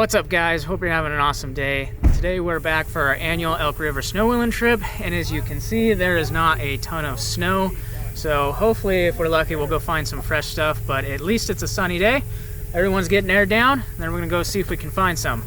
What's up, guys? Hope you're having an awesome day. Today we're back for our annual Elk River snow wheeling trip, and as you can see, there is not a ton of snow. So hopefully, if we're lucky, we'll go find some fresh stuff, but at least it's a sunny day. Everyone's getting aired down, and then we're gonna go see if we can find some.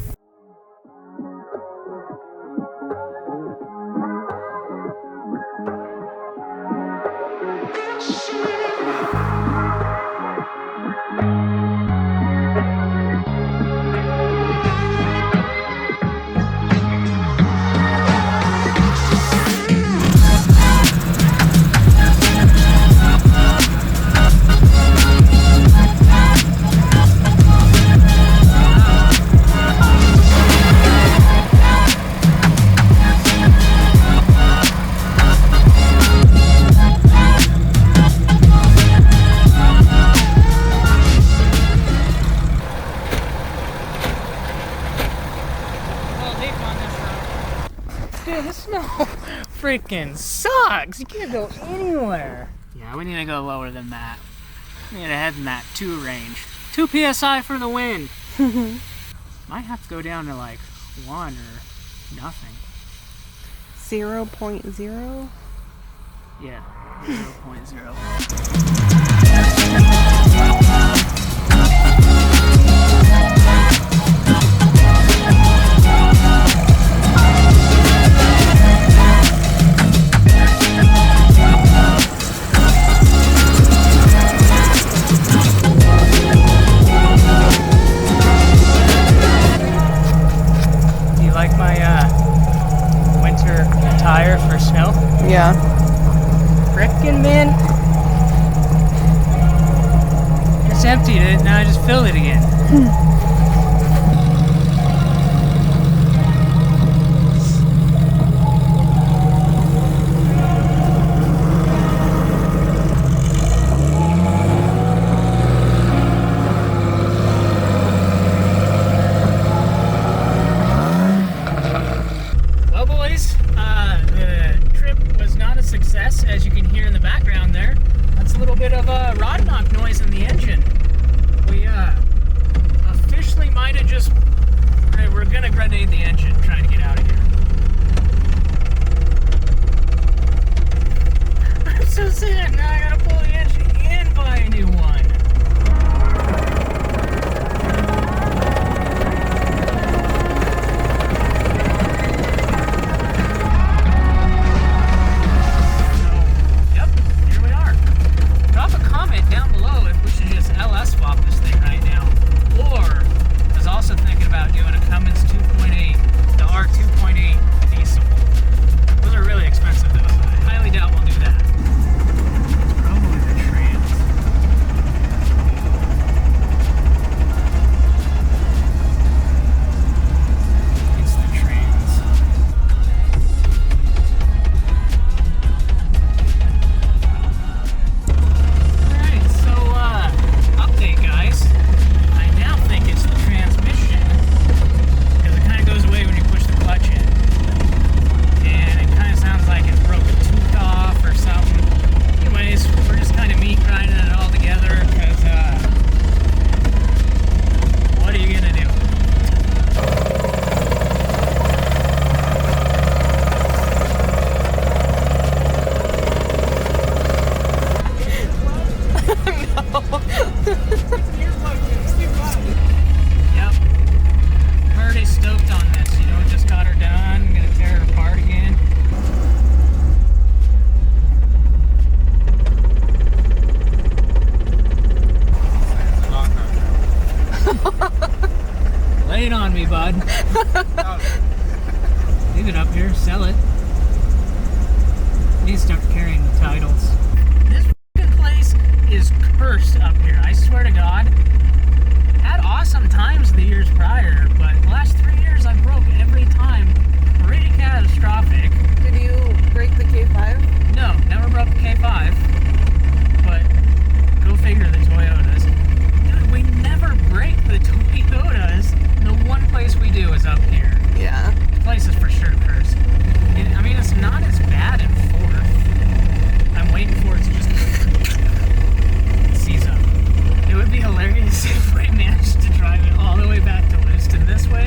Dude, this snow freaking sucks. You can't go anywhere. Yeah, we need to go lower than that. We need to head in that 2 range. 2 PSI for the wind. Might have to go down to like 1 or nothing. 0.0? Yeah, 0.0. Tire for snow? Yeah. Frickin' man. Just emptied it, now I just filled it again. Well, boys, the trip was not a success, as you can hear in the background there. That's a little bit of a rod knock noise in the engine. We officially might have just... We're gonna grenade the engine trying to get out of here. I'm so sad, now I gotta pull the engine and buy a new one. Yep. I'm already stoked on this. You know, just got her done. I'm gonna tear it apart again. Lay it on me, bud. Leave it up here, sell it. Need to start carrying the titles. This f***ing place is cursed up here. I swear to God. Had awesome times the years prior, but the last 3 years I broke every time. Pretty catastrophic. Did you break the K5? No, never broke the K5. But go figure the Toyotas. Dude, we never break the Toyotas. The one place we do is up here. Yeah. This place is for sure cursed. I mean, it's not as bad in 4th. I'm waiting for it to just seize up. It would be hilarious if we managed to drive it all the way back to Lewiston this way.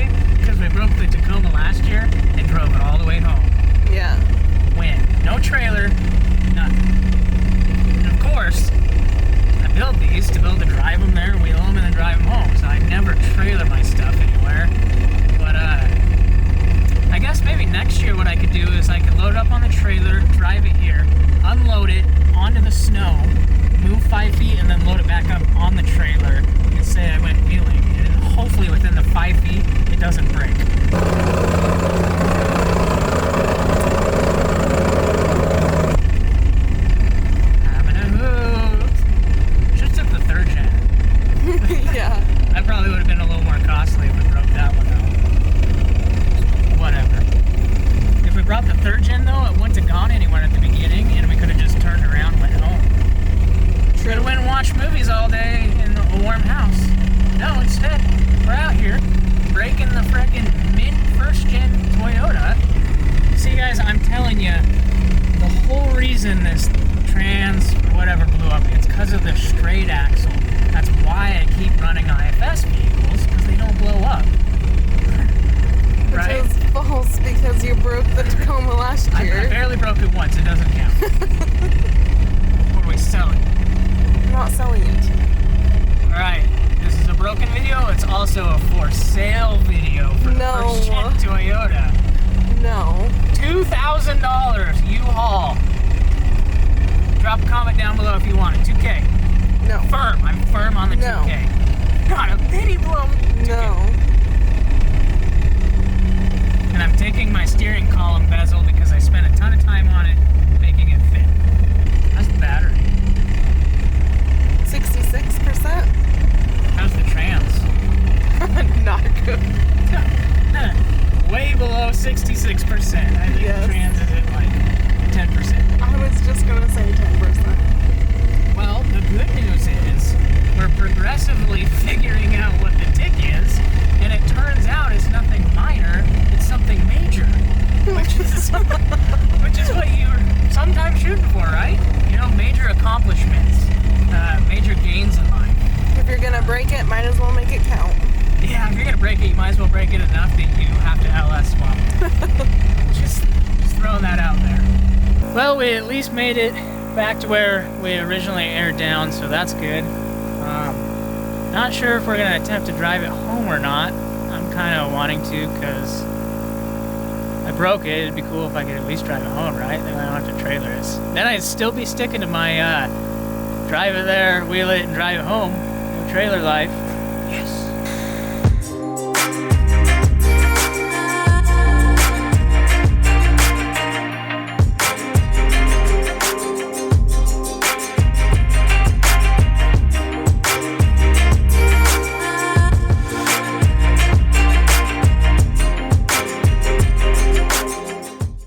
on the trailer, drive it here, unload it onto the snow, move 5 feet, and then load it back up on the trailer and say I went wheeling. And hopefully within the 5 feet, it doesn't break. Having a hoot. Just took the 3rd gen. Yeah. That probably would have been a little more costly if we broke that one out. Whatever. If we brought the 3rd gen though, it wouldn't have gone anywhere at the beginning and we could have just turned around and went home. Could have went and watched movies all day in a warm house. No, instead, we're out here breaking the frickin' mint 1st gen Toyota. See guys, I'm telling you, the whole reason this Trans or whatever blew up, it's because of the straight axle. That's why I keep running IFS vehicles, because they don't blow up. Right? Which is false because you broke the Tacoma last I year. barely broke it once, it doesn't count. What are we selling? I'm not selling it. Alright, this is a broken video, it's also a for sale video for the No. 1st gen Toyota. No. $2,000 U-Haul. Drop a comment down below if you want it. 2K. No. Firm. I'm firm on the No. 2K. Not a penny below 2K. No. And I'm taking my steering column bezel because I spent a ton of time on it making it fit. How's the battery? 66%? How's the trans? Not good. Way below 66%. I think Yes. the trans is at like 10%. I was just gonna say 10%. Well, the good news is we're progressively figuring out what the tick is, and it turns out it's nothing minor, it's something major, which is what you're sometimes shooting for, right? You know, major accomplishments, major gains in life. If you're gonna break it, might as well make it count. Yeah, if you're gonna break it, you might as well break it enough that you have to LS swap it. just throwing that out there. Well, we at least made it back to where we originally aired down, so that's good. Not sure if we're gonna attempt to drive it home or not. I'm kind of wanting to because I broke it. It'd be cool if I could at least drive it home, right? Then I don't have to trailer it. Then I'd still be sticking to my drive it there, wheel it, and drive it home. No trailer life. Yes.